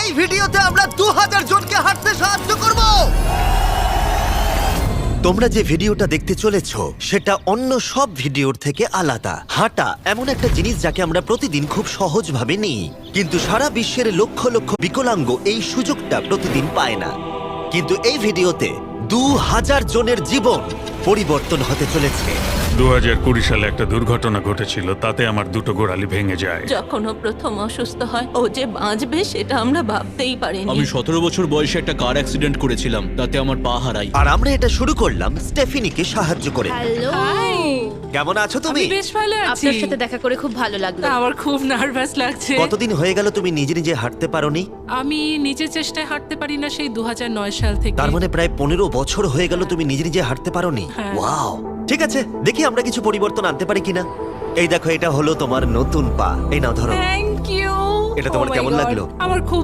এই ভিডিওতে আমরা 2000 জনকে হাঁটতে সাহায্য করব। তোমরা যে ভিডিওটা দেখতে চলেছো সেটা অন্য সব ভিডিওর থেকে আলাদা। হাঁটা এমন একটা জিনিস যাকে আমরা প্রতিদিন খুব সহজভাবে নিই, কিন্তু সারা বিশ্বের লক্ষ লক্ষ বিকলাঙ্গ এই সুযোগটা প্রতিদিন পায় না। কিন্তু এই ভিডিওতে 2000 জনের জীবন পরিবর্তন হতে চলেছে। 2020 সালে একটা দুর্ঘটনা ঘটেছিল, তাতে আমার দুটো গোড়ালি ভেঙে যায়। যখন ও প্রথম অসুস্থ হয়, ও যে বাঁচবে সেটা আমরা ভাবতেই পারিনি। আমি 17 বছর বয়সে একটা কার অ্যাক্সিডেন্ট করেছিলাম, তাতে আমার পা হারাই। আর আমরা এটা শুরু করলাম স্টেফিনিকে সাহায্য করে। হ্যালো, কেমন আছো তুমি? বেশ ভালো আছি। আপনার সাথে দেখা করে খুব ভালো লাগলো। আমার খুব নার্ভাস লাগছে। কতদিন হয়ে গেল তুমি নিজে নিজে হাঁটতে পারোনি? আমি নিজের চেষ্টায় হাঁটতে পারি না সেই 2009 সাল থেকে। তার মানে প্রায় 15 বছর হয়ে গেল তুমি নিজে নিজে হাঁটতে পারোনি। হ্যাঁ। ওয়াও, ঠিক আছে, দেখি আমরা কিছু পরিবর্তন আনতে পারি কিনা। এই দেখো, এটা হলো তোমার নতুন পা। এই নাও ধরো। Thank you. এটা তোমার কেমন লাগলো? আমার খুব